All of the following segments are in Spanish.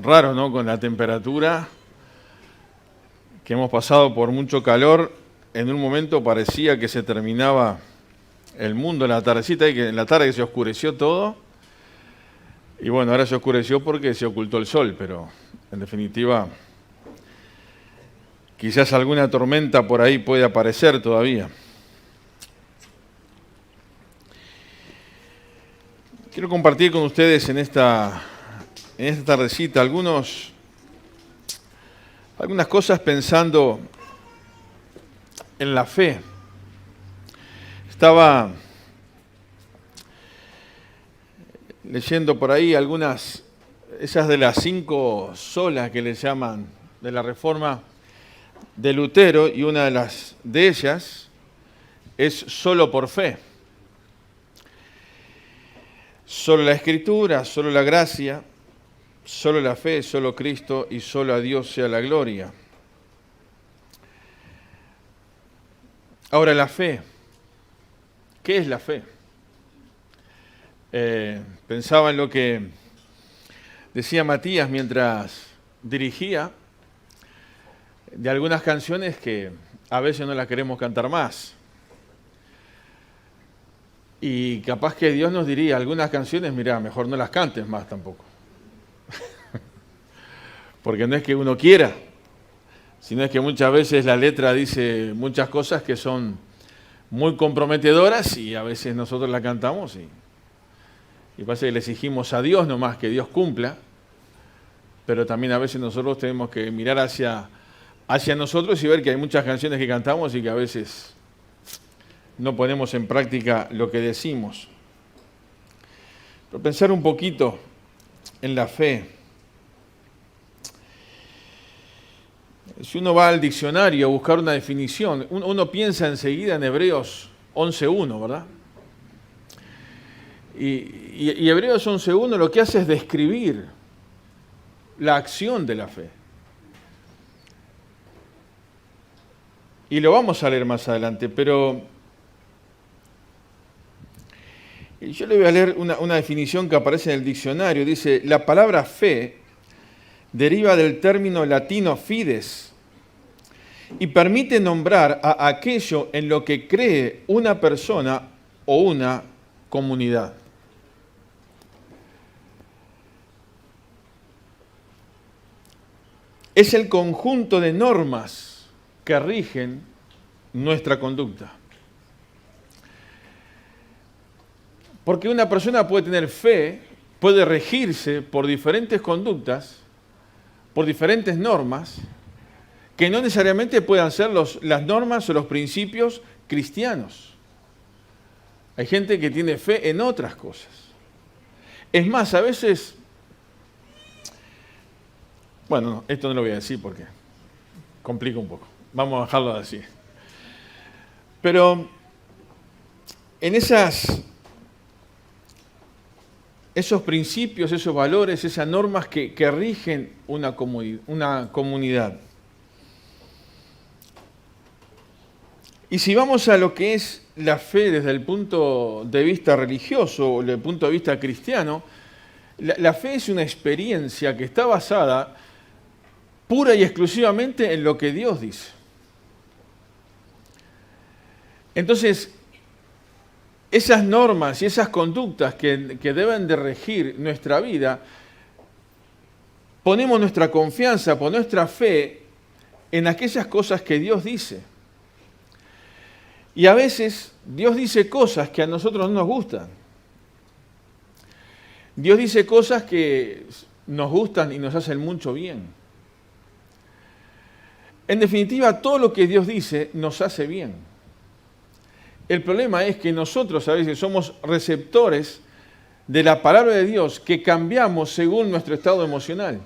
raro, ¿no? Con la temperatura, que hemos pasado por mucho calor, en un momento parecía que se terminaba el mundo en la tardecita y que en la tarde que se oscureció todo. Y bueno, ahora se oscureció porque se ocultó el sol, pero en definitiva, quizás alguna tormenta por ahí puede aparecer todavía. Quiero compartir con ustedes en esta tardecita algunas cosas pensando en la fe. Estaba leyendo por ahí esas de las 5 solas que le llaman de la Reforma de Lutero, y una de ellas es solo por fe. Solo la Escritura, solo la gracia, solo la fe, solo Cristo y solo a Dios sea la gloria. Ahora, la fe. ¿Qué es la fe? Pensaba en lo que decía Matías mientras dirigía, de algunas canciones que a veces no las queremos cantar más. Y capaz que Dios nos diría, algunas canciones, mira, mejor no las cantes más tampoco. Porque no es que uno quiera, sino es que muchas veces la letra dice muchas cosas que son muy comprometedoras y a veces nosotros la cantamos y parece que le exigimos a Dios nomás que Dios cumpla, pero también a veces nosotros tenemos que mirar hacia nosotros y ver que hay muchas canciones que cantamos y que a veces no ponemos en práctica lo que decimos. Pero pensar un poquito en la fe. Si uno va al diccionario a buscar una definición, uno piensa enseguida en Hebreos 11.1, ¿verdad? Y Hebreos 11.1 lo que hace es describir la acción de la fe. Y lo vamos a leer más adelante, pero yo le voy a leer una definición que aparece en el diccionario. Dice, la palabra fe deriva del término latino fides y permite nombrar a aquello en lo que cree una persona o una comunidad. Es el conjunto de normas que rigen nuestra conducta. Porque una persona puede tener fe, puede regirse por diferentes conductas, por diferentes normas, que no necesariamente puedan ser las normas o los principios cristianos. Hay gente que tiene fe en otras cosas. Es más, a veces, bueno, no, esto no lo voy a decir porque complica un poco. Vamos a dejarlo así. Pero en esos principios, esos valores, esas normas que rigen una comunidad. Y si vamos a lo que es la fe desde el punto de vista religioso o desde el punto de vista cristiano, la fe es una experiencia que está basada pura y exclusivamente en lo que Dios dice. Entonces, esas normas y esas conductas que deben de regir nuestra vida, ponemos nuestra confianza, por nuestra fe, en aquellas cosas que Dios dice. Y a veces Dios dice cosas que a nosotros no nos gustan. Dios dice cosas que nos gustan y nos hacen mucho bien. En definitiva, todo lo que Dios dice nos hace bien. El problema es que nosotros a veces somos receptores de la palabra de Dios que cambiamos según nuestro estado emocional.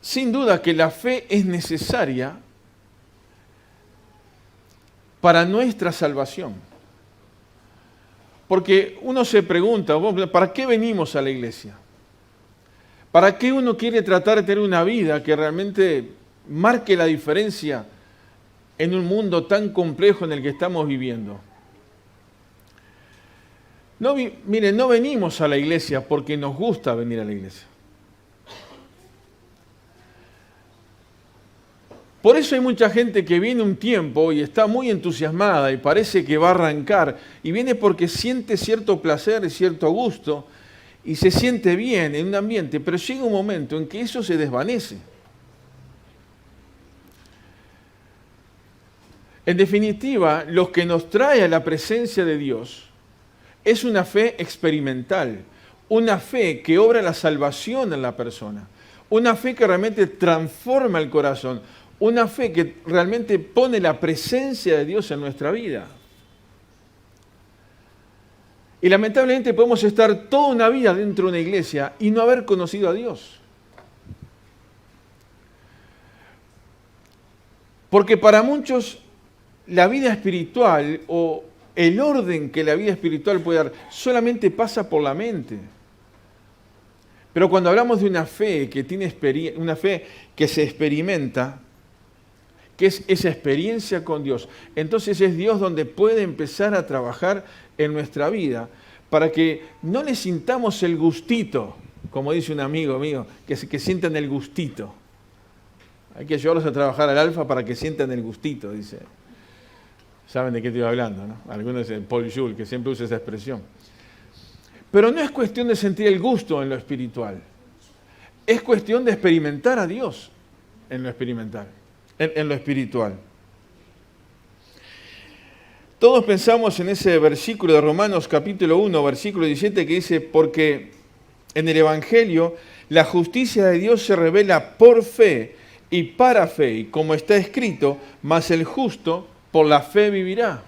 Sin duda que la fe es necesaria para nuestra salvación. Porque uno se pregunta, ¿para qué venimos a la iglesia? ¿Para qué uno quiere tratar de tener una vida que realmente marque la diferencia en un mundo tan complejo en el que estamos viviendo? Miren, no venimos a la iglesia porque nos gusta venir a la iglesia. Por eso hay mucha gente que viene un tiempo y está muy entusiasmada y parece que va a arrancar, y viene porque siente cierto placer y cierto gusto y se siente bien en un ambiente, pero llega un momento en que eso se desvanece. En definitiva, lo que nos trae a la presencia de Dios es una fe experimental, una fe que obra la salvación en la persona, una fe que realmente transforma el corazón, una fe que realmente pone la presencia de Dios en nuestra vida. Y lamentablemente podemos estar toda una vida dentro de una iglesia y no haber conocido a Dios. Porque para muchos la vida espiritual o el orden que la vida espiritual puede dar solamente pasa por la mente. Pero cuando hablamos de una fe que tiene una fe que se experimenta, que es esa experiencia con Dios, entonces es Dios donde puede empezar a trabajar en nuestra vida para que no le sintamos el gustito, como dice un amigo mío, que sientan el gustito. Hay que llevarlos a trabajar al Alfa para que sientan el gustito, dice. Saben de qué estoy hablando, ¿no? Algunos dicen Paul Jules, que siempre usa esa expresión. Pero no es cuestión de sentir el gusto en lo espiritual. Es cuestión de experimentar a Dios en lo experimental. En lo espiritual. Todos pensamos en ese versículo de Romanos capítulo 1, versículo 17, que dice, porque en el Evangelio la justicia de Dios se revela por fe y para fe, y como está escrito, mas el justo por la fe vivirá.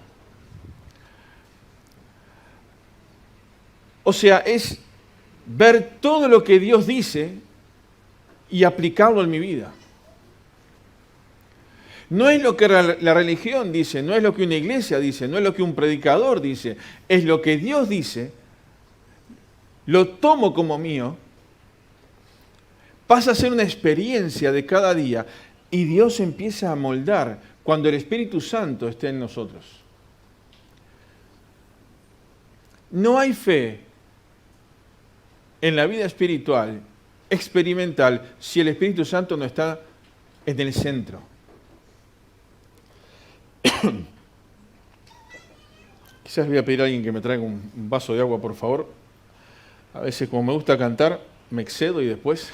O sea, es ver todo lo que Dios dice y aplicarlo en mi vida. No es lo que la religión dice, no es lo que una iglesia dice, no es lo que un predicador dice, es lo que Dios dice, lo tomo como mío, pasa a ser una experiencia de cada día y Dios empieza a moldar cuando el Espíritu Santo esté en nosotros. No hay fe en la vida espiritual, experimental, si el Espíritu Santo no está en el centro. Quizás voy a pedir a alguien que me traiga un vaso de agua, por favor. A veces, como me gusta cantar, me excedo y después...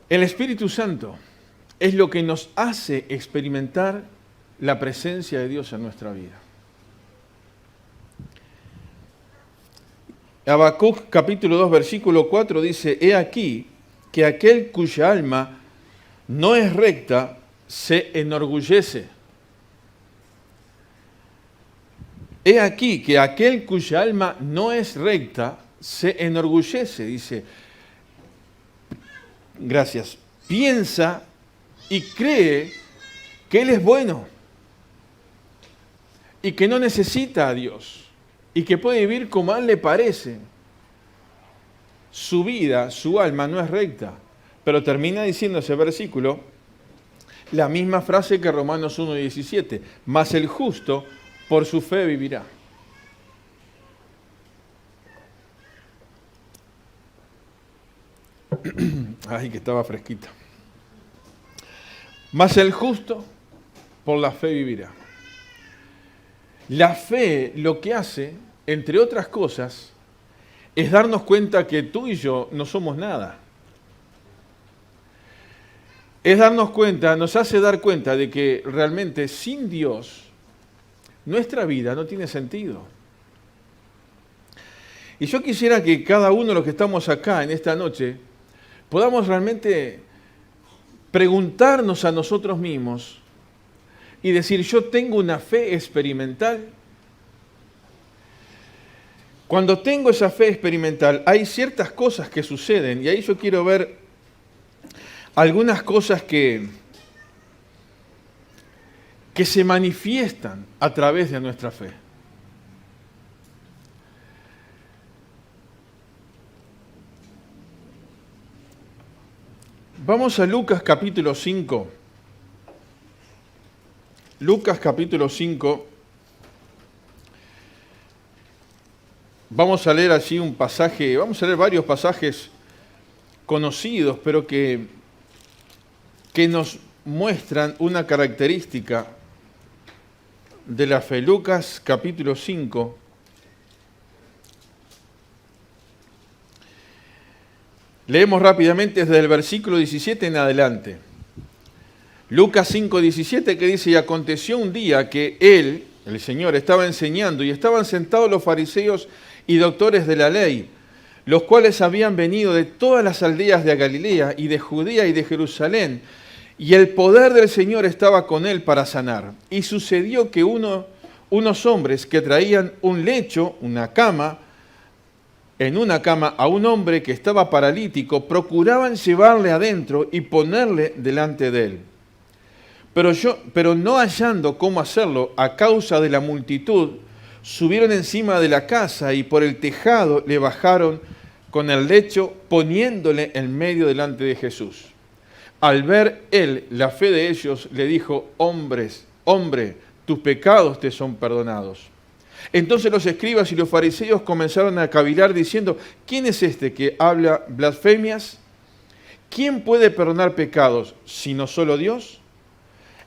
El Espíritu Santo es lo que nos hace experimentar la presencia de Dios en nuestra vida. Habacuc capítulo 2, versículo 4 dice, he aquí que aquel cuya alma no es recta, se enorgullece. He aquí que aquel cuya alma no es recta, se enorgullece, dice. Gracias. Piensa y cree que Él es bueno y que no necesita a Dios y que puede vivir como a Él le parece. Su vida, su alma no es recta. Pero termina diciendo ese versículo la misma frase que Romanos 1:17. Mas el justo por su fe vivirá. Ay, que estaba fresquita. Mas el justo por la fe vivirá. La fe lo que hace, entre otras cosas, es darnos cuenta que tú y yo no somos nada. Es darnos cuenta, nos hace dar cuenta de que realmente sin Dios nuestra vida no tiene sentido. Y yo quisiera que cada uno de los que estamos acá en esta noche podamos realmente preguntarnos a nosotros mismos y decir, yo tengo una fe experimental. Cuando tengo esa fe experimental, hay ciertas cosas que suceden y ahí yo quiero ver algunas cosas que se manifiestan a través de nuestra fe. Vamos a Lucas capítulo 5. Lucas capítulo 5. Vamos a leer allí un pasaje, vamos a leer varios pasajes conocidos, pero que nos muestran una característica de la fe. Lucas capítulo 5. Leemos rápidamente desde el versículo 17 en adelante. Lucas 5:17, que dice: y aconteció un día que él, el Señor, estaba enseñando y estaban sentados los fariseos y doctores de la ley, los cuales habían venido de todas las aldeas de Galilea y de Judea y de Jerusalén, y el poder del Señor estaba con él para sanar. Y sucedió que unos hombres que traían un lecho, en una cama a un hombre que estaba paralítico, procuraban llevarle adentro y ponerle delante de él. Pero no hallando cómo hacerlo a causa de la multitud, subieron encima de la casa y por el tejado le bajaron con el lecho, poniéndole en medio delante de Jesús. Al ver él la fe de ellos, le dijo: hombre, tus pecados te son perdonados. Entonces los escribas y los fariseos comenzaron a cavilar diciendo: ¿quién es este que habla blasfemias? ¿Quién puede perdonar pecados sino solo Dios?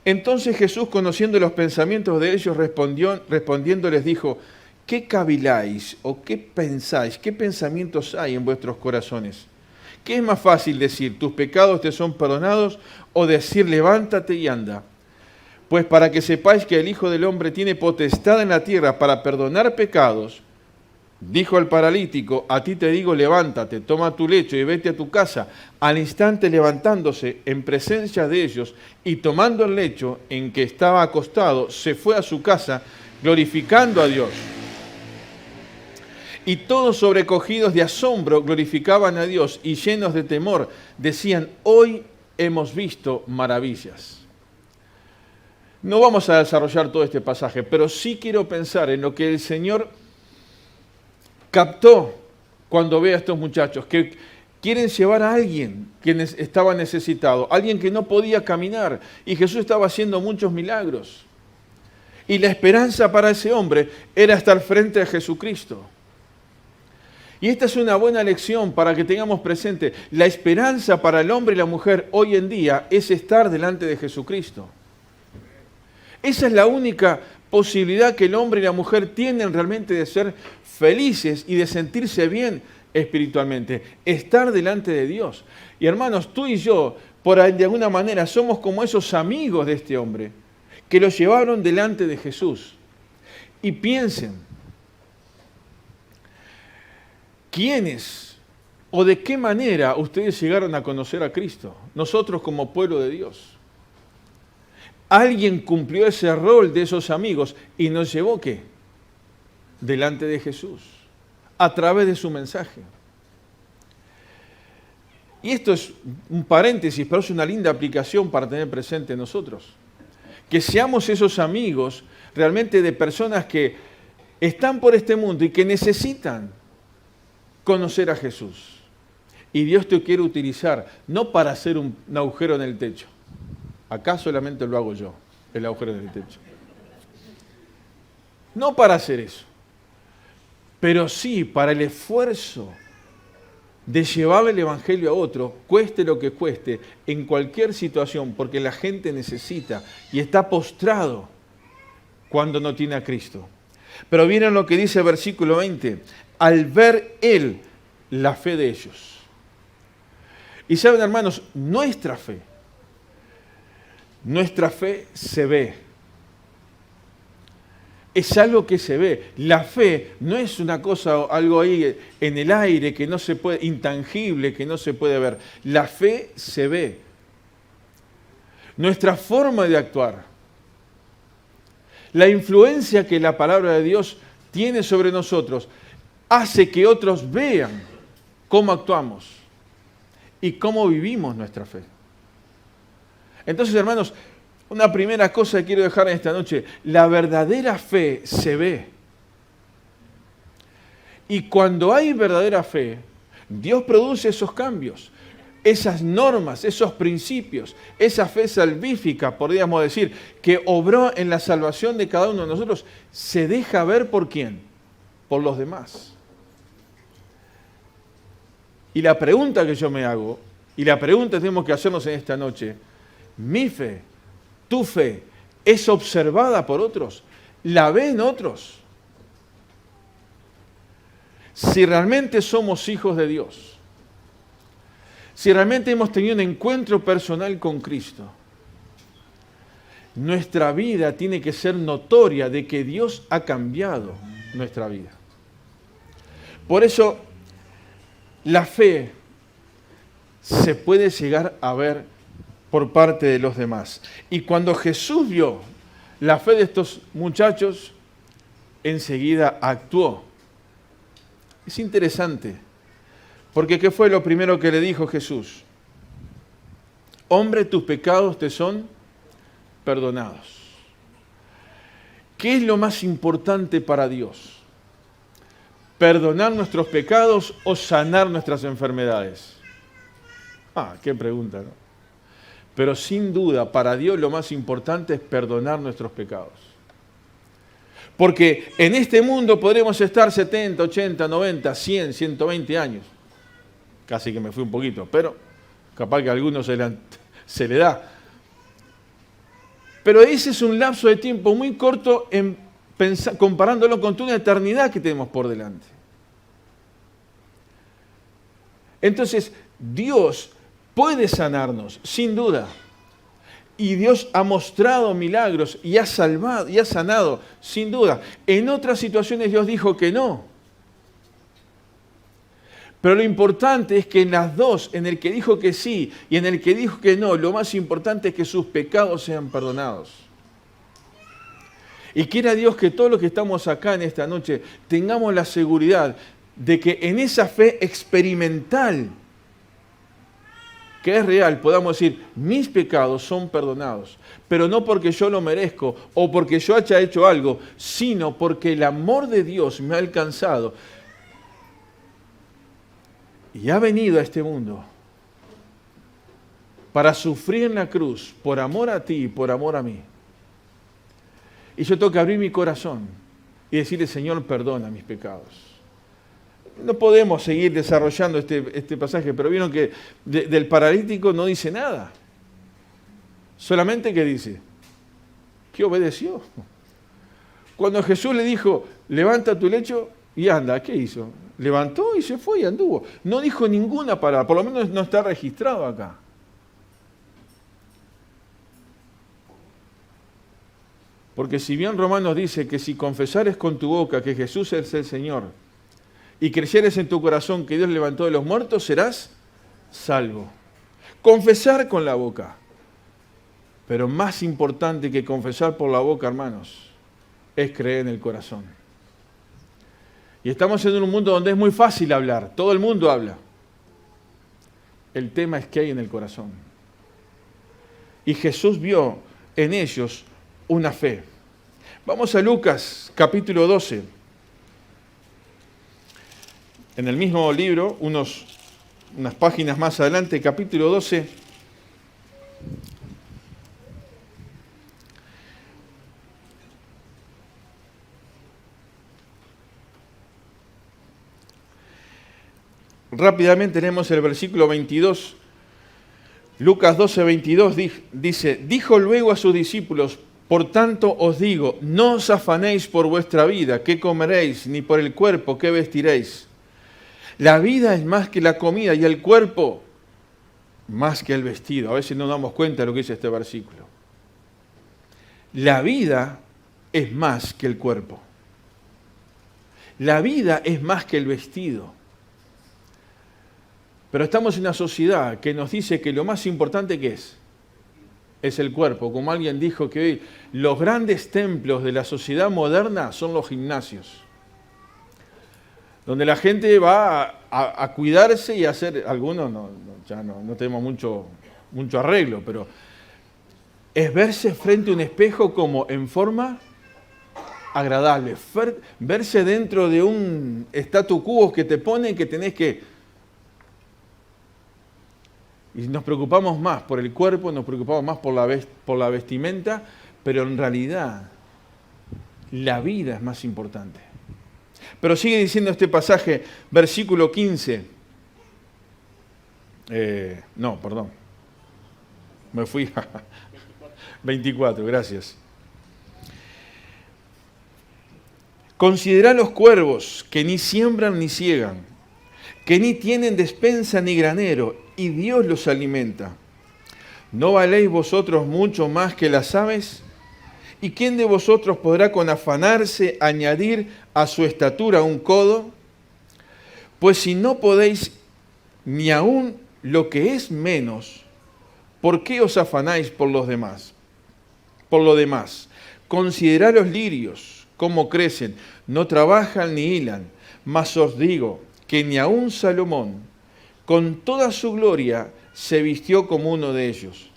Entonces Jesús, conociendo los pensamientos de ellos, respondiendo les dijo: ¿qué caviláis o qué pensáis? ¿Qué pensamientos hay en vuestros corazones? ¿Qué es más fácil decir: tus pecados te son perdonados, o decir: levántate y anda? Pues para que sepáis que el Hijo del Hombre tiene potestad en la tierra para perdonar pecados, dijo al paralítico: a ti te digo, levántate, toma tu lecho y vete a tu casa. Al instante, levantándose en presencia de ellos y tomando el lecho en que estaba acostado, se fue a su casa glorificando a Dios. Y todos, sobrecogidos de asombro, glorificaban a Dios, y llenos de temor decían: hoy hemos visto maravillas. No vamos a desarrollar todo este pasaje, pero sí quiero pensar en lo que el Señor captó cuando ve a estos muchachos que quieren llevar a alguien que estaba necesitado, alguien que no podía caminar, y Jesús estaba haciendo muchos milagros. Y la esperanza para ese hombre era estar frente a Jesucristo. Y esta es una buena lección para que tengamos presente. La esperanza para el hombre y la mujer hoy en día es estar delante de Jesucristo. Esa es la única posibilidad que el hombre y la mujer tienen realmente de ser felices y de sentirse bien espiritualmente, estar delante de Dios. Y hermanos, tú y yo, de alguna manera, somos como esos amigos de este hombre que lo llevaron delante de Jesús. Y piensen, ¿quiénes o de qué manera ustedes llegaron a conocer a Cristo? Nosotros como pueblo de Dios. Alguien cumplió ese rol de esos amigos y nos llevó, ¿qué? Delante de Jesús, a través de su mensaje. Y esto es un paréntesis, pero es una linda aplicación para tener presente nosotros. Que seamos esos amigos realmente de personas que están por este mundo y que necesitan conocer a Jesús. Y Dios te quiere utilizar, no para hacer un agujero en el techo. Acá solamente lo hago yo, el agujero en el techo. No para hacer eso, pero sí para el esfuerzo de llevar el Evangelio a otro, cueste lo que cueste, en cualquier situación, porque la gente necesita y está postrado cuando no tiene a Cristo. Pero miren lo que dice el versículo 20, al ver él la fe de ellos. Y saben, hermanos, nuestra fe se ve. Es algo que se ve. La fe no es una cosa, algo ahí en el aire que no se puede, intangible, que no se puede ver. La fe se ve. Nuestra forma de actuar, la influencia que la palabra de Dios tiene sobre nosotros, hace que otros vean cómo actuamos y cómo vivimos nuestra fe. Entonces, hermanos, una primera cosa que quiero dejar en esta noche: la verdadera fe se ve. Y cuando hay verdadera fe, Dios produce esos cambios, esas normas, esos principios, esa fe salvífica, podríamos decir, que obró en la salvación de cada uno de nosotros, se deja ver ¿por quién? Por los demás. Y la pregunta que yo me hago, y la pregunta que tenemos que hacernos en esta noche, ¿mi fe, tu fe, es observada por otros? ¿La ven otros? Si realmente somos hijos de Dios, si realmente hemos tenido un encuentro personal con Cristo, nuestra vida tiene que ser notoria de que Dios ha cambiado nuestra vida. Por eso, la fe se puede llegar a ver por parte de los demás. Y cuando Jesús vio la fe de estos muchachos, enseguida actuó. Es interesante, porque ¿qué fue lo primero que le dijo Jesús? Hombre, tus pecados te son perdonados. ¿Qué es lo más importante para Dios? ¿Perdonar nuestros pecados o sanar nuestras enfermedades? Qué pregunta, ¿no? Pero sin duda, para Dios lo más importante es perdonar nuestros pecados. Porque en este mundo podremos estar 70, 80, 90, 100, 120 años. Casi que me fui un poquito, pero capaz que a algunos se le da. Pero ese es un lapso de tiempo muy corto comparándolo con toda una eternidad que tenemos por delante. Entonces, Dios puede sanarnos, sin duda. Y Dios ha mostrado milagros y ha salvado y ha sanado, sin duda. En otras situaciones Dios dijo que no. Pero lo importante es que en las dos, en el que dijo que sí y en el que dijo que no, lo más importante es que sus pecados sean perdonados. Y quiera Dios que todos los que estamos acá en esta noche tengamos la seguridad de que en esa fe experimental que es real, podamos decir, mis pecados son perdonados, pero no porque yo lo merezco o porque yo haya hecho algo, sino porque el amor de Dios me ha alcanzado y ha venido a este mundo para sufrir en la cruz por amor a ti y por amor a mí. Y yo tengo que abrir mi corazón y decirle, Señor, perdona mis pecados. No podemos seguir desarrollando este pasaje, pero vieron que del paralítico no dice nada. Solamente que dice, que obedeció. Cuando Jesús le dijo, levanta tu lecho y anda, ¿qué hizo? Levantó y se fue y anduvo. No dijo ninguna palabra, por lo menos no está registrado acá. Porque si bien Romanos dice que si confesares con tu boca que Jesús es el Señor, y creyeres en tu corazón que Dios levantó de los muertos, serás salvo. Confesar con la boca. Pero más importante que confesar por la boca, hermanos, es creer en el corazón. Y estamos en un mundo donde es muy fácil hablar. Todo el mundo habla. El tema es qué hay en el corazón. Y Jesús vio en ellos una fe. Vamos a Lucas, capítulo 12. En el mismo libro, unas páginas más adelante, capítulo 12, rápidamente leemos el versículo 22. Lucas 12, 22 dice, dijo luego a sus discípulos, por tanto os digo, no os afanéis por vuestra vida, qué comeréis, ni por el cuerpo, qué vestiréis. La vida es más que la comida y el cuerpo más que el vestido. A veces no damos cuenta de lo que dice este versículo. La vida es más que el cuerpo. La vida es más que el vestido. Pero estamos en una sociedad que nos dice que lo más importante que es el cuerpo. Como alguien dijo que hoy los grandes templos de la sociedad moderna son los gimnasios, donde la gente va a cuidarse y a hacer, algunos ya no tenemos mucho arreglo, pero es verse frente a un espejo como en forma agradable, verse dentro de un statu quo que te ponen que tenés que... Y nos preocupamos más por el cuerpo, nos preocupamos más por la vestimenta, pero en realidad la vida es más importante. Pero sigue diciendo este pasaje, versículo 15. No, perdón. Me fui a 24, gracias. Considerad los cuervos, que ni siembran ni ciegan, que ni tienen despensa ni granero, y Dios los alimenta. ¿No valéis vosotros mucho más que las aves? ¿Y quién de vosotros podrá con afanarse añadir a su estatura un codo? Pues si no podéis ni aun lo que es menos, ¿por qué os afanáis por los demás? Por lo demás, considerad los lirios, cómo crecen, no trabajan ni hilan, mas os digo que ni aun Salomón, con toda su gloria, se vistió como uno de ellos.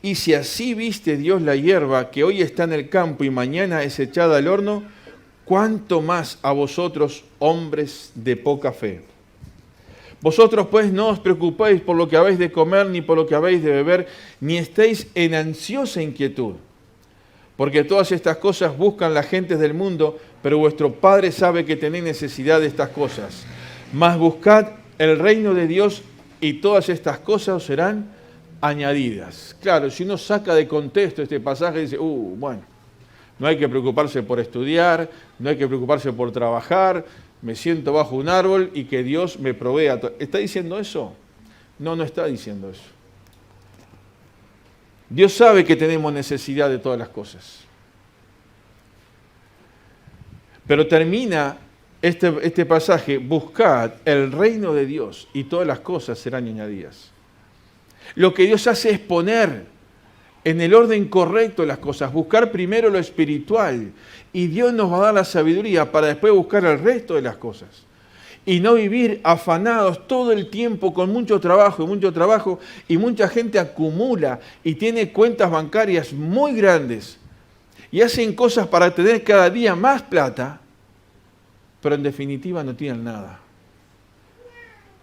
Y si así viste Dios la hierba que hoy está en el campo y mañana es echada al horno, ¿cuánto más a vosotros, hombres de poca fe? Vosotros pues no os preocupéis por lo que habéis de comer, ni por lo que habéis de beber, ni estéis en ansiosa inquietud. Porque todas estas cosas buscan las gentes del mundo, pero vuestro Padre sabe que tenéis necesidad de estas cosas. Mas buscad el reino de Dios y todas estas cosas os serán añadidas. Claro, si uno saca de contexto este pasaje, dice, bueno, no hay que preocuparse por estudiar, no hay que preocuparse por trabajar, me siento bajo un árbol y que Dios me provea. ¿Está diciendo eso? No, no está diciendo eso. Dios sabe que tenemos necesidad de todas las cosas. Pero termina este pasaje, buscad el reino de Dios y todas las cosas serán añadidas. Lo que Dios hace es poner en el orden correcto las cosas, buscar primero lo espiritual y Dios nos va a dar la sabiduría para después buscar el resto de las cosas. Y no vivir afanados todo el tiempo con mucho trabajo y mucha gente acumula y tiene cuentas bancarias muy grandes y hacen cosas para tener cada día más plata, pero en definitiva no tienen nada.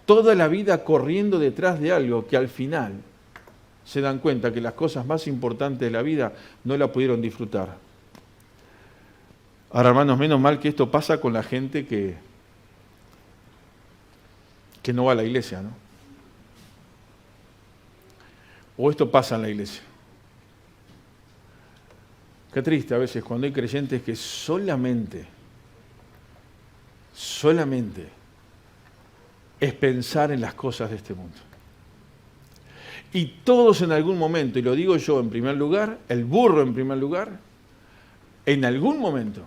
Toda la vida corriendo detrás de algo que al final se dan cuenta que las cosas más importantes de la vida no la pudieron disfrutar. Ahora, hermanos, menos mal que esto pasa con la gente que no va a la iglesia, ¿no? O esto pasa en la iglesia. Qué triste a veces cuando hay creyentes que solamente es pensar en las cosas de este mundo. Y todos en algún momento, y lo digo yo en primer lugar, el burro en primer lugar, en algún momento,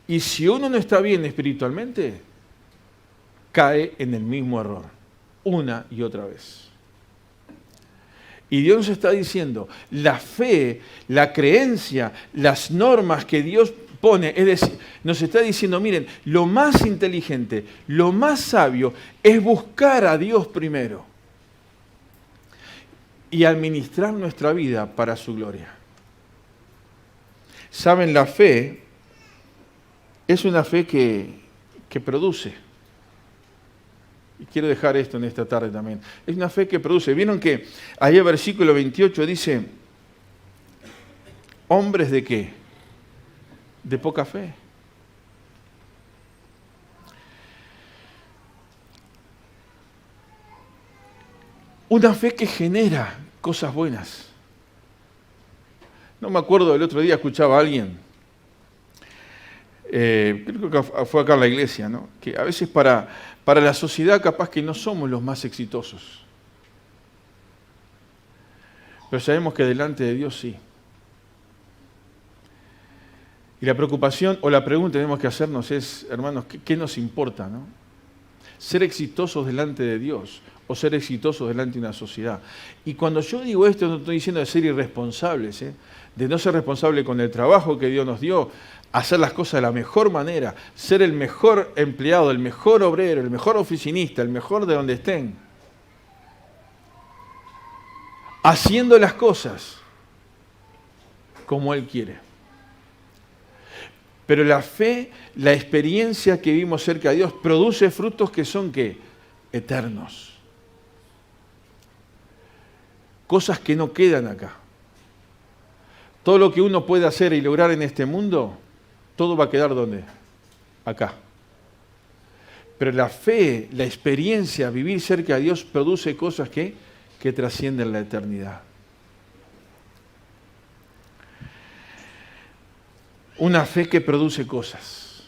y si uno no está bien espiritualmente, cae en el mismo error, una y otra vez. Y Dios nos está diciendo, la fe, la creencia, las normas que Dios pone, es decir, nos está diciendo, miren, lo más inteligente, lo más sabio es buscar a Dios primero y administrar nuestra vida para su gloria. Saben, la fe es una fe que produce. Y quiero dejar esto en esta tarde también. Es una fe que produce. ¿Vieron que ahí el versículo 28 dice, hombres de qué? De poca fe. Una fe que genera cosas buenas. No me acuerdo, el otro día escuchaba a alguien, creo que fue acá en la iglesia, ¿no? Que a veces para la sociedad capaz que no somos los más exitosos. Pero sabemos que delante de Dios sí. Y la preocupación o la pregunta que tenemos que hacernos es, hermanos, ¿qué nos importa, no? Ser exitosos delante de Dios o ser exitosos delante de una sociedad. Y cuando yo digo esto, no estoy diciendo de ser irresponsables, de no ser responsable con el trabajo que Dios nos dio, hacer las cosas de la mejor manera, ser el mejor empleado, el mejor obrero, el mejor oficinista, el mejor de donde estén. Haciendo las cosas como Él quiere. Pero la fe, la experiencia que vivimos cerca de Dios, produce frutos que son, ¿qué? Eternos. Cosas que no quedan acá. Todo lo que uno puede hacer y lograr en este mundo, todo va a quedar ¿dónde? Acá. Pero la fe, la experiencia, vivir cerca de Dios produce cosas que trascienden la eternidad. Una fe que produce cosas.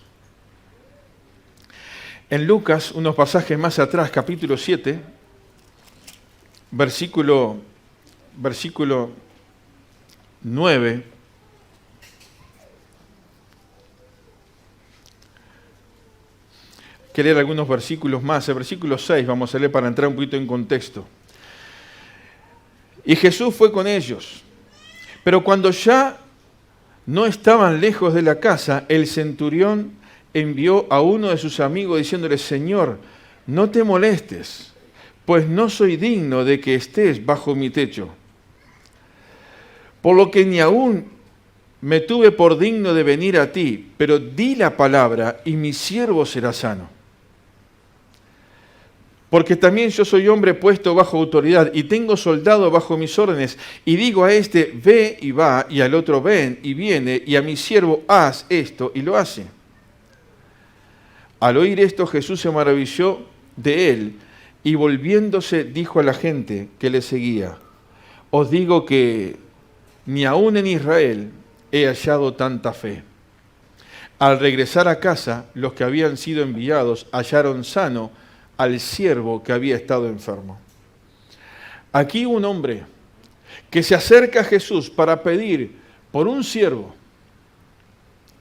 En Lucas, unos pasajes más atrás, capítulo 7, versículo 9, que leer algunos versículos más. El versículo 6 vamos a leer para entrar un poquito en contexto. Y Jesús fue con ellos, pero cuando ya no estaban lejos de la casa, el centurión envió a uno de sus amigos diciéndole: Señor, no te molestes, pues no soy digno de que estés bajo mi techo. Por lo que ni aún me tuve por digno de venir a ti, pero di la palabra y mi siervo será sano. Porque también yo soy hombre puesto bajo autoridad y tengo soldado bajo mis órdenes, y digo a este, ve y va, y al otro, ven y viene, y a mi siervo, haz esto, y lo hace. Al oír esto, Jesús se maravilló de él, y volviéndose dijo a la gente que le seguía: os digo que ni aún en Israel he hallado tanta fe. Al regresar a casa, los que habían sido enviados hallaron sano al siervo que había estado enfermo. Aquí un hombre que se acerca a Jesús para pedir por un siervo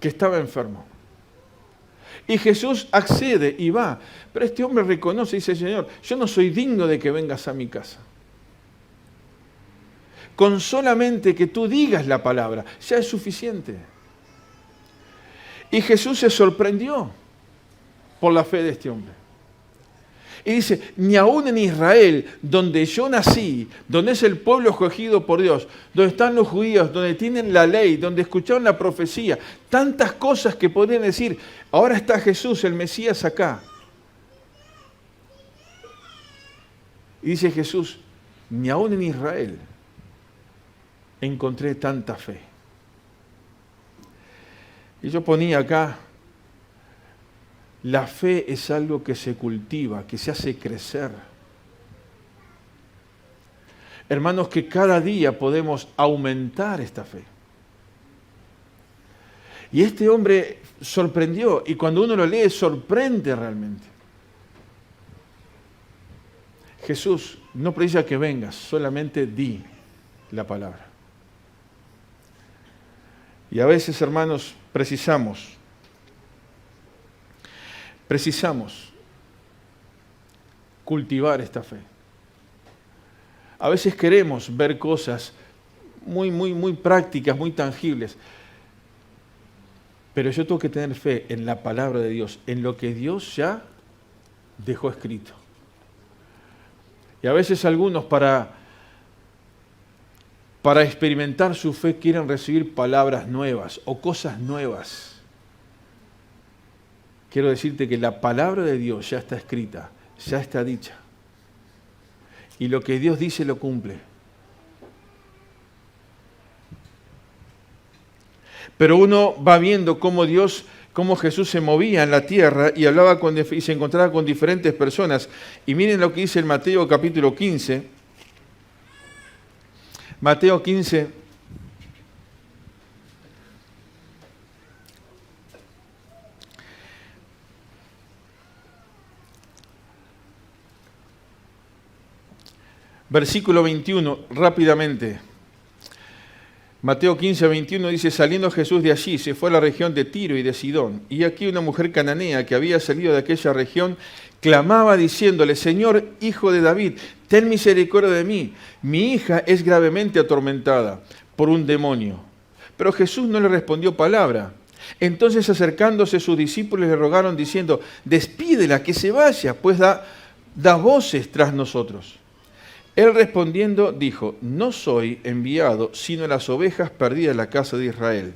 que estaba enfermo. Y Jesús accede y va. Pero este hombre reconoce y dice: Señor, yo no soy digno de que vengas a mi casa. Con solamente que tú digas la palabra, ya es suficiente. Y Jesús se sorprendió por la fe de este hombre. Y dice: ni aún en Israel, donde yo nací, donde es el pueblo escogido por Dios, donde están los judíos, donde tienen la ley, donde escucharon la profecía, tantas cosas que podrían decir, ahora está Jesús, el Mesías, acá. Y dice Jesús: ni aún en Israel encontré tanta fe. Y yo ponía acá: la fe es algo que se cultiva, que se hace crecer. Hermanos, que cada día podemos aumentar esta fe. Y este hombre sorprendió, y cuando uno lo lee, sorprende realmente. Jesús no precisa que vengas, solamente di la palabra. Y a veces, hermanos, precisamos cultivar esta fe. A veces queremos ver cosas muy prácticas, muy tangibles. Pero yo tengo que tener fe en la palabra de Dios, en lo que Dios ya dejó escrito. Y a veces algunos para experimentar su fe quieren recibir palabras nuevas o cosas nuevas. Quiero decirte que la palabra de Dios ya está escrita, ya está dicha. Y lo que Dios dice lo cumple. Pero uno va viendo cómo Jesús se movía en la tierra y hablaba y se encontraba con diferentes personas. Y miren lo que dice en Mateo capítulo 15. Mateo 15. Versículo 21, rápidamente. Mateo 15, 21 dice: saliendo Jesús de allí, se fue a la región de Tiro y de Sidón. Y aquí una mujer cananea que había salido de aquella región clamaba diciéndole: Señor, hijo de David, ten misericordia de mí. Mi hija es gravemente atormentada por un demonio. Pero Jesús no le respondió palabra. Entonces, acercándose sus discípulos, le rogaron diciendo: despídela, que se vaya, pues da voces tras nosotros. Él respondiendo dijo: no soy enviado sino a las ovejas perdidas de la casa de Israel.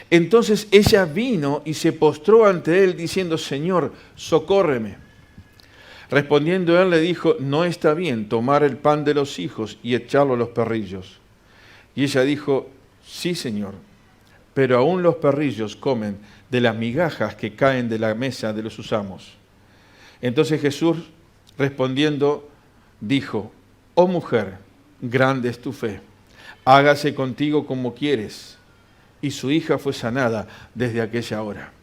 Entonces ella vino y se postró ante él diciendo: Señor, socórreme. Respondiendo él le dijo: no está bien tomar el pan de los hijos y echarlo a los perrillos. Y ella dijo: sí, Señor, pero aún los perrillos comen de las migajas que caen de la mesa de sus amos. Entonces Jesús, respondiendo, dijo: oh mujer, grande es tu fe, hágase contigo como quieres. Y su hija fue sanada desde aquella hora.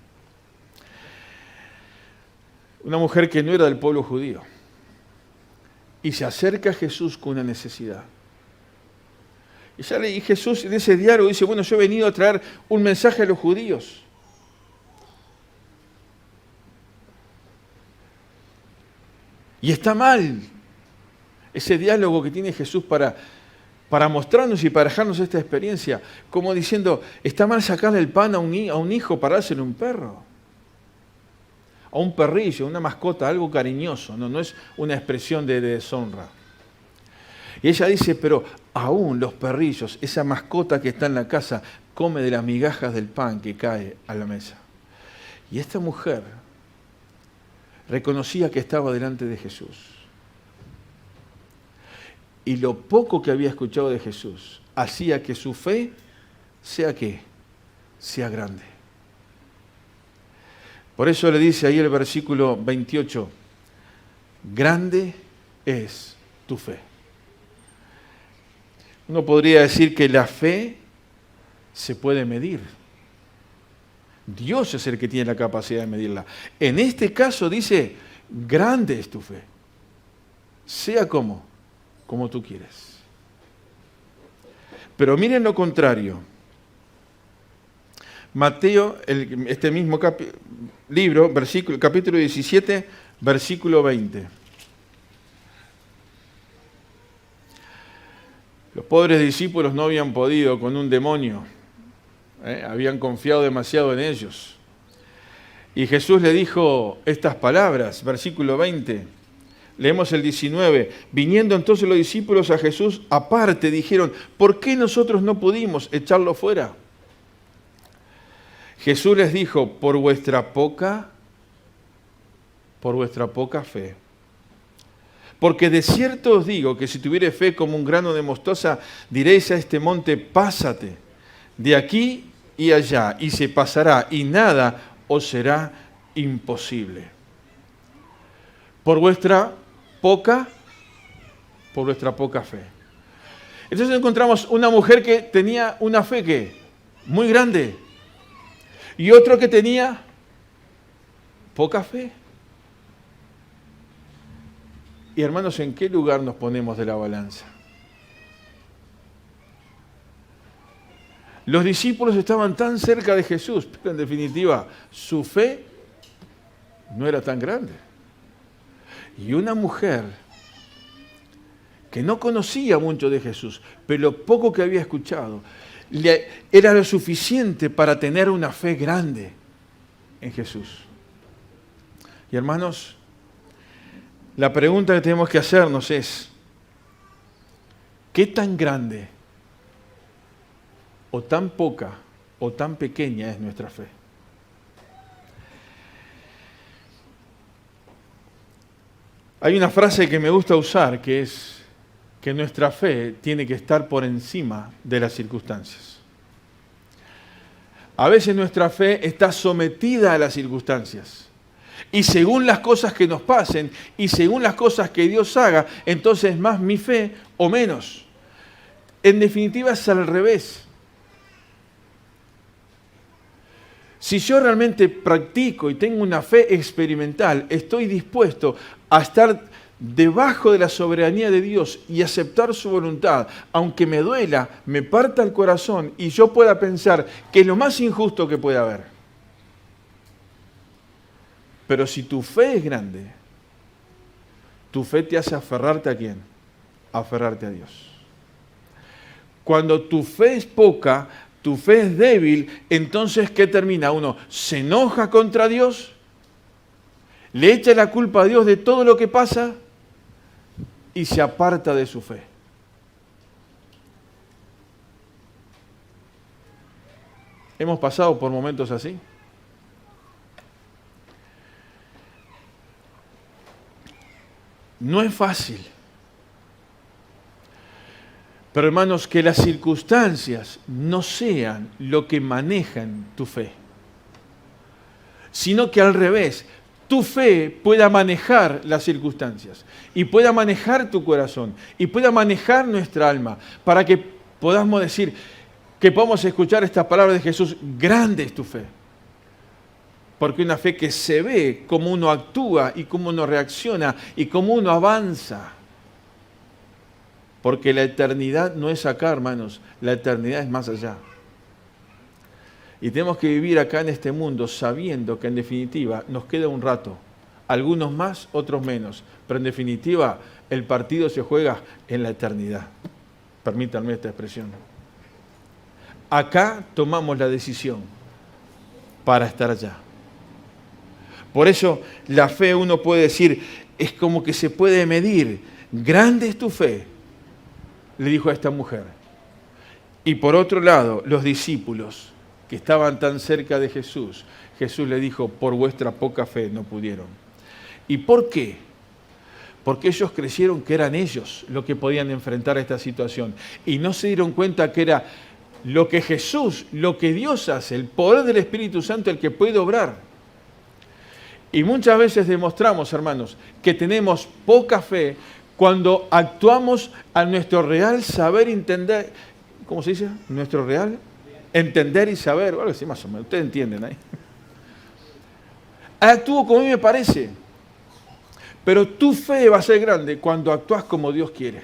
Una mujer que no era del pueblo judío y se acerca a Jesús con una necesidad. Y Jesús en ese diálogo dice: bueno, yo he venido a traer un mensaje a los judíos. Y está mal ese diálogo que tiene Jesús para mostrarnos y para dejarnos esta experiencia, como diciendo: está mal sacarle el pan a un hijo para dárselo a un perro, a un perrillo, una mascota, algo cariñoso, no es una expresión de deshonra. Y ella dice: pero aún los perrillos, esa mascota que está en la casa, come de las migajas del pan que cae a la mesa. Y esta mujer reconocía que estaba delante de Jesús. Y lo poco que había escuchado de Jesús hacía que su fe sea ¿qué? Sea grande. Por eso le dice ahí el versículo 28, grande es tu fe. Uno podría decir que la fe se puede medir. Dios es el que tiene la capacidad de medirla. En este caso dice, grande es tu fe. Sea como tú quieres. Pero miren lo contrario. Mateo, este mismo libro, capítulo 17, versículo 20. Los pobres discípulos no habían podido con un demonio. Habían confiado demasiado en ellos. Y Jesús le dijo estas palabras, versículo 20. Leemos el 19. Viniendo entonces los discípulos a Jesús aparte, dijeron: ¿por qué nosotros no pudimos echarlo fuera? Jesús les dijo: por vuestra poca fe. Porque de cierto os digo que si tuviere fe como un grano de mostaza, diréis a este monte: pásate de aquí y allá, y se pasará, y nada os será imposible. Por vuestra poca fe. Entonces encontramos una mujer que tenía una fe que muy grande y otro que tenía poca fe. Y hermanos, ¿en qué lugar nos ponemos de la balanza? Los discípulos estaban tan cerca de Jesús, pero en definitiva su fe no era tan grande. Y una mujer que no conocía mucho de Jesús, pero lo poco que había escuchado, era lo suficiente para tener una fe grande en Jesús. Y hermanos, la pregunta que tenemos que hacernos es: ¿qué tan grande o tan poca o tan pequeña es nuestra fe? Hay una frase que me gusta usar, que es que nuestra fe tiene que estar por encima de las circunstancias. A veces nuestra fe está sometida a las circunstancias. Y según las cosas que nos pasen y según las cosas que Dios haga, entonces más mi fe o menos. En definitiva es al revés. Si yo realmente practico y tengo una fe experimental, estoy dispuesto a estar debajo de la soberanía de Dios y aceptar su voluntad, aunque me duela, me parta el corazón y yo pueda pensar que es lo más injusto que puede haber. Pero si tu fe es grande, tu fe te hace aferrarte ¿a quién? Aferrarte a Dios. Cuando tu fe es poca, tu fe es débil, entonces ¿qué termina? Uno se enoja contra Dios, le echa la culpa a Dios de todo lo que pasa y se aparta de su fe. ¿Hemos pasado por momentos así? No es fácil. Pero hermanos, que las circunstancias no sean lo que manejan tu fe, sino que al revés, tu fe pueda manejar las circunstancias y pueda manejar tu corazón y pueda manejar nuestra alma para que podamos decir, que podamos escuchar esta palabra de Jesús, grande es tu fe. Porque una fe que se ve cómo uno actúa y cómo uno reacciona y cómo uno avanza. Porque la eternidad no es acá, hermanos, la eternidad es más allá. Y tenemos que vivir acá en este mundo sabiendo que en definitiva nos queda un rato. Algunos más, otros menos. Pero en definitiva el partido se juega en la eternidad. Permítanme esta expresión. Acá tomamos la decisión para estar allá. Por eso la fe, uno puede decir, es como que se puede medir. Grande es tu fe, le dijo a esta mujer. Y por otro lado, los discípulos que estaban tan cerca de Jesús, Jesús le dijo, por vuestra poca fe no pudieron. ¿Y por qué? Porque ellos creyeron que eran ellos los que podían enfrentar esta situación. Y no se dieron cuenta que era lo que Jesús, lo que Dios hace, el poder del Espíritu Santo, el que puede obrar. Y muchas veces demostramos, hermanos, que tenemos poca fe cuando actuamos a nuestro real saber entender. ¿Cómo se dice? Nuestro real entender y saber. Algo así más o menos. Ustedes entienden ahí. Actúo como a mí me parece. Pero tu fe va a ser grande cuando actúas como Dios quiere.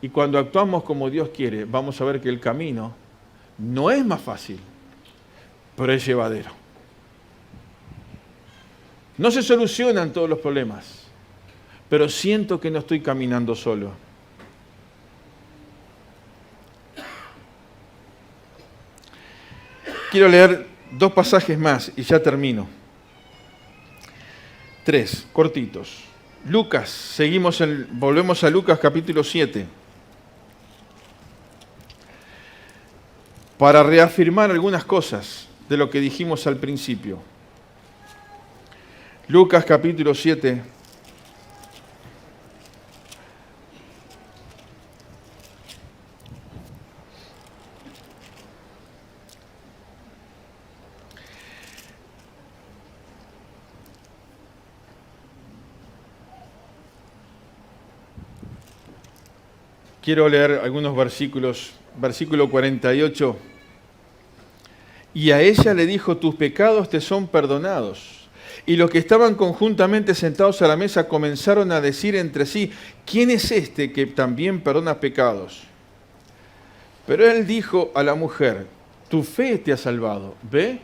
Y cuando actuamos como Dios quiere, vamos a ver que el camino no es más fácil, pero es llevadero. No se solucionan todos los problemas, pero siento que no estoy caminando solo. Quiero leer 2 pasajes más y ya termino. 3, cortitos. Lucas, volvemos a Lucas capítulo 7. Para reafirmar algunas cosas de lo que dijimos al principio. Lucas capítulo 7. Quiero leer algunos versículos. Versículo 48. Y a ella le dijo, tus pecados te son perdonados. Y los que estaban conjuntamente sentados a la mesa comenzaron a decir entre sí, ¿quién es este que también perdona pecados? Pero él dijo a la mujer, tu fe te ha salvado, ve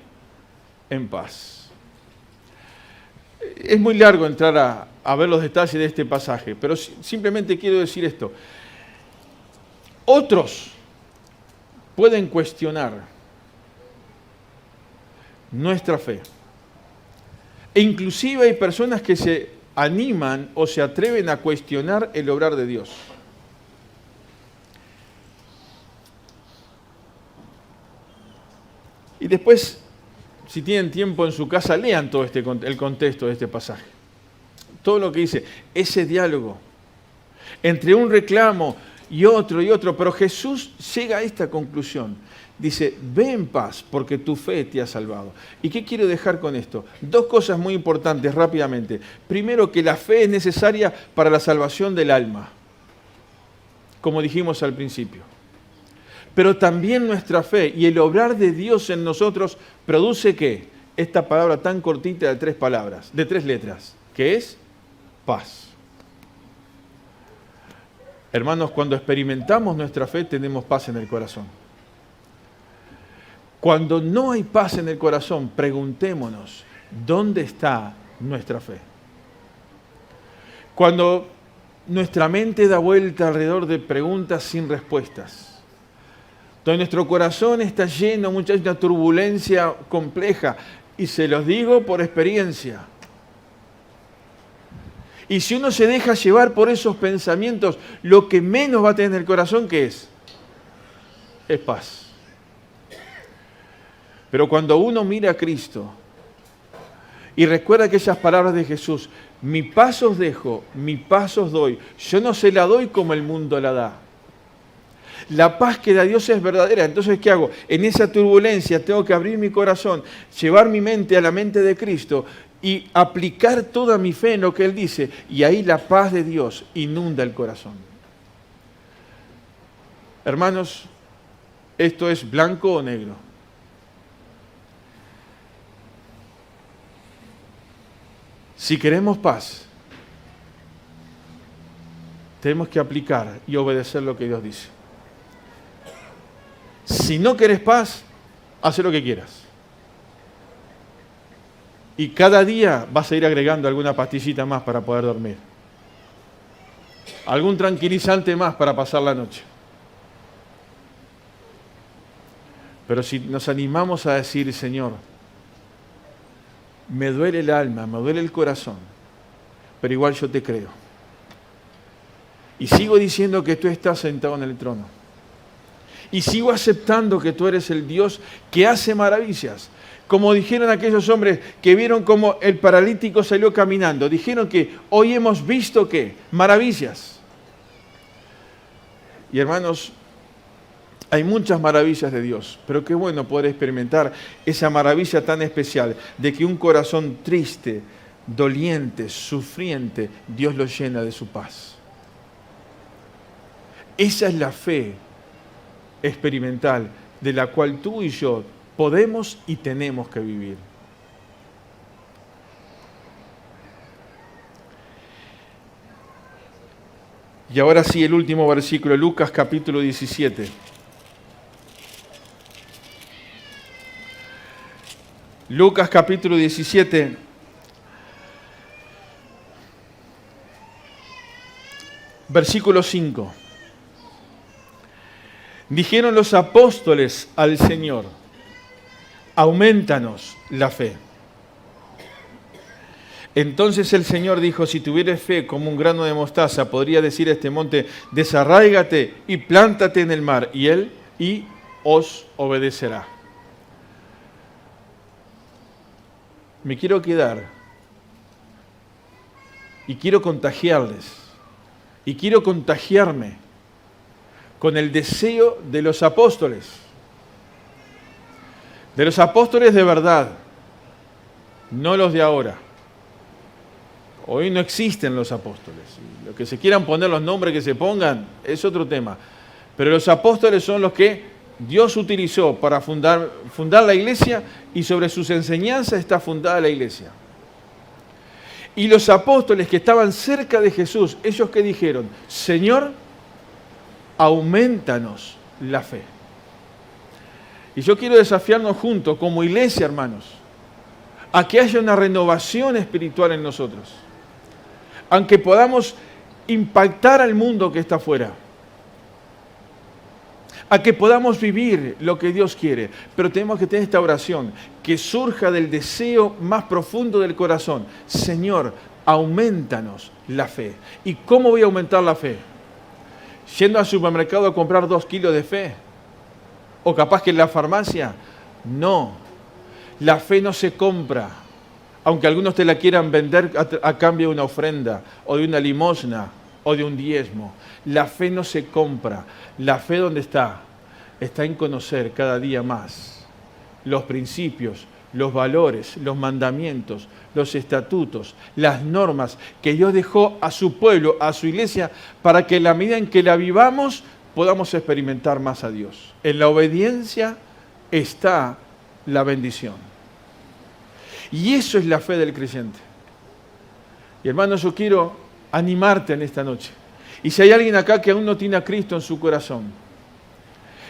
en paz. Es muy largo entrar a ver los detalles de este pasaje, pero simplemente quiero decir esto. Otros pueden cuestionar nuestra fe. E inclusive hay personas que se animan o se atreven a cuestionar el obrar de Dios. Y después, si tienen tiempo en su casa, lean todo el contexto de este pasaje. Todo lo que dice, ese diálogo entre un reclamo y otro, pero Jesús llega a esta conclusión. Dice, ve en paz porque tu fe te ha salvado. ¿Y qué quiero dejar con esto? 2 cosas muy importantes rápidamente. Primero, que la fe es necesaria para la salvación del alma, como dijimos al principio. Pero también nuestra fe y el obrar de Dios en nosotros produce ¿qué? Esta palabra tan cortita de 3 palabras, de 3 letras, que es paz. Hermanos, cuando experimentamos nuestra fe tenemos paz en el corazón. Cuando no hay paz en el corazón, preguntémonos, ¿dónde está nuestra fe? Cuando nuestra mente da vuelta alrededor de preguntas sin respuestas, donde nuestro corazón está lleno, mucha una turbulencia compleja, y se los digo por experiencia. Y si uno se deja llevar por esos pensamientos, lo que menos va a tener en el corazón, ¿qué es? Es paz. Pero cuando uno mira a Cristo y recuerda aquellas palabras de Jesús, mi paz os dejo, mi paz os doy, yo no se la doy como el mundo la da. La paz que da Dios es verdadera. Entonces, ¿qué hago? En esa turbulencia tengo que abrir mi corazón, llevar mi mente a la mente de Cristo y aplicar toda mi fe en lo que Él dice. Y ahí la paz de Dios inunda el corazón. Hermanos, esto es blanco o negro. Si queremos paz, tenemos que aplicar y obedecer lo que Dios dice. Si no querés paz, haz lo que quieras. Y cada día vas a ir agregando alguna pastillita más para poder dormir. Algún tranquilizante más para pasar la noche. Pero si nos animamos a decir, Señor, me duele el alma, me duele el corazón, pero igual yo te creo. Y sigo diciendo que tú estás sentado en el trono. Y sigo aceptando que tú eres el Dios que hace maravillas. Como dijeron aquellos hombres que vieron cómo el paralítico salió caminando. Dijeron que hoy hemos visto ¿qué? Maravillas. Y hermanos, hay muchas maravillas de Dios, pero qué bueno poder experimentar esa maravilla tan especial de que un corazón triste, doliente, sufriente, Dios lo llena de su paz. Esa es la fe experimental de la cual tú y yo podemos y tenemos que vivir. Y ahora sí, el último versículo, Lucas capítulo 17. Lucas capítulo 17, versículo 5. Dijeron los apóstoles al Señor, aumentanos la fe. Entonces el Señor dijo, si tuvieres fe como un grano de mostaza, podría decir a este monte, desarráigate y plántate en el mar, y él os obedecerá. Me quiero quedar y quiero contagiarles y quiero contagiarme con el deseo de los apóstoles de verdad, no los de ahora. Hoy no existen los apóstoles. Lo que se quieran poner, los nombres que se pongan, es otro tema. Pero los apóstoles son los que Dios utilizó para fundar la iglesia, y sobre sus enseñanzas está fundada la iglesia. Y los apóstoles que estaban cerca de Jesús, ellos que dijeron, Señor, aumentanos la fe. Y yo quiero desafiarnos juntos como iglesia, hermanos, a que haya una renovación espiritual en nosotros. Aunque podamos impactar al mundo que está afuera. A que podamos vivir lo que Dios quiere. Pero tenemos que tener esta oración que surja del deseo más profundo del corazón. Señor, aumentanos la fe. ¿Y cómo voy a aumentar la fe? ¿Yendo al supermercado a comprar 2 kilos de fe? ¿O capaz que en la farmacia? No. La fe no se compra. Aunque algunos te la quieran vender a cambio de una ofrenda, o de una limosna, o de un diezmo. La fe no se compra. La fe, ¿dónde está? Está en conocer cada día más los principios, los valores, los mandamientos, los estatutos, las normas que Dios dejó a su pueblo, a su iglesia, para que en la medida en que la vivamos, podamos experimentar más a Dios. En la obediencia está la bendición. Y eso es la fe del creyente. Y hermanos, yo quiero animarte en esta noche. Y si hay alguien acá que aún no tiene a Cristo en su corazón,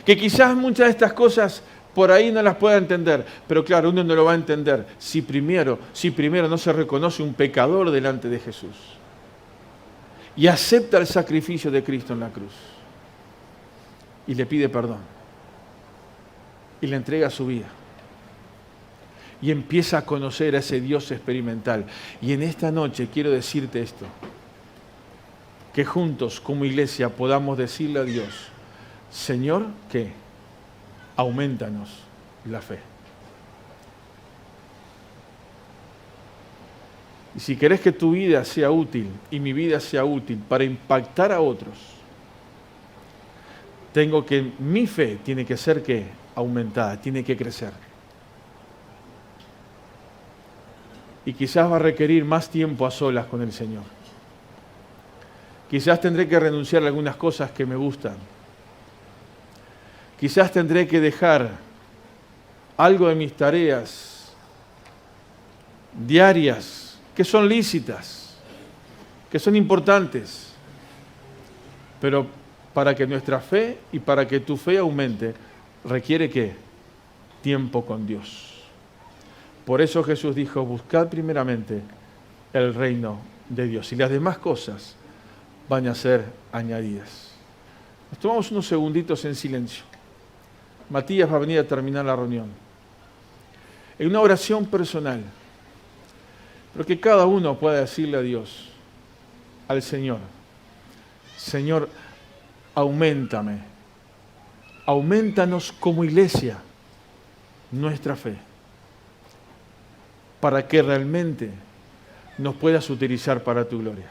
que quizás muchas de estas cosas por ahí no las pueda entender, pero claro, uno no lo va a entender si primero no se reconoce un pecador delante de Jesús y acepta el sacrificio de Cristo en la cruz y le pide perdón y le entrega su vida y empieza a conocer a ese Dios experimental. Y en esta noche quiero decirte esto, que juntos como iglesia podamos decirle a Dios, Señor, ¿qué? Aumentanos la fe. Y si querés que tu vida sea útil y mi vida sea útil para impactar a otros, mi fe tiene que ser ¿qué? Aumentada, tiene que crecer. Y quizás va a requerir más tiempo a solas con el Señor. Quizás tendré que renunciar a algunas cosas que me gustan. Quizás tendré que dejar algo de mis tareas diarias, que son lícitas, que son importantes. Pero para que nuestra fe y para que tu fe aumente, requiere ¿qué? Tiempo con Dios. Por eso Jesús dijo, buscad primeramente el reino de Dios y las demás cosas van a ser añadidas. Nos tomamos unos segunditos en silencio. Matías va a venir a terminar la reunión. En una oración personal, pero que cada uno pueda decirle a Dios, al Señor, Señor, auméntame, aumentanos como iglesia nuestra fe, para que realmente nos puedas utilizar para tu gloria.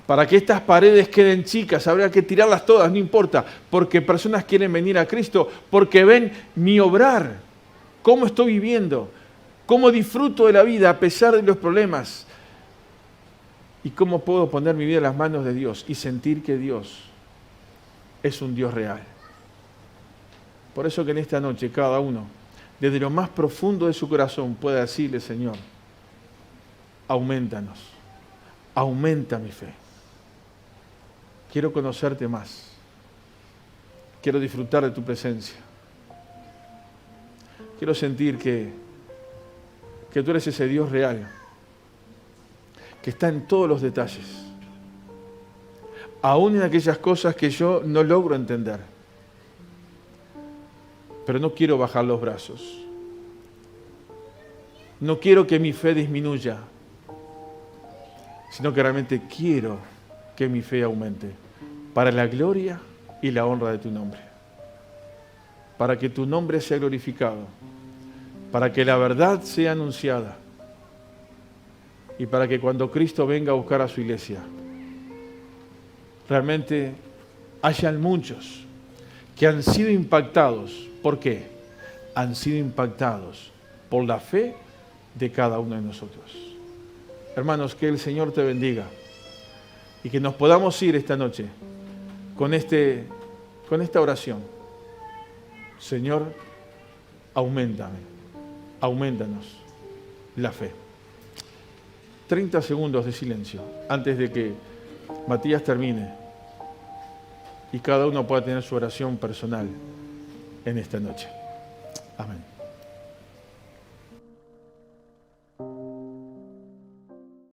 Para que estas paredes queden chicas, habrá que tirarlas todas, no importa, porque personas quieren venir a Cristo, porque ven mi obrar, cómo estoy viviendo, cómo disfruto de la vida a pesar de los problemas, y cómo puedo poner mi vida en las manos de Dios y sentir que Dios es un Dios real. Por eso que en esta noche cada uno, desde lo más profundo de su corazón, pueda decirle, Señor, aumentanos, aumenta mi fe. Quiero conocerte más. Quiero disfrutar de tu presencia. Quiero sentir que tú eres ese Dios real, que está en todos los detalles, aún en aquellas cosas que yo no logro entender. Pero no quiero bajar los brazos. No quiero que mi fe disminuya, sino que realmente quiero que mi fe aumente para la gloria y la honra de tu nombre. Para que tu nombre sea glorificado, para que la verdad sea anunciada y para que cuando Cristo venga a buscar a su iglesia, realmente hayan muchos que han sido impactados. ¿Por qué? Han sido impactados por la fe de cada uno de nosotros. Hermanos, que el Señor te bendiga y que nos podamos ir esta noche con esta oración. Señor, auméntame, aumentanos la fe. 30 segundos de silencio antes de que Matías termine y cada uno pueda tener su oración personal en esta noche. Amén.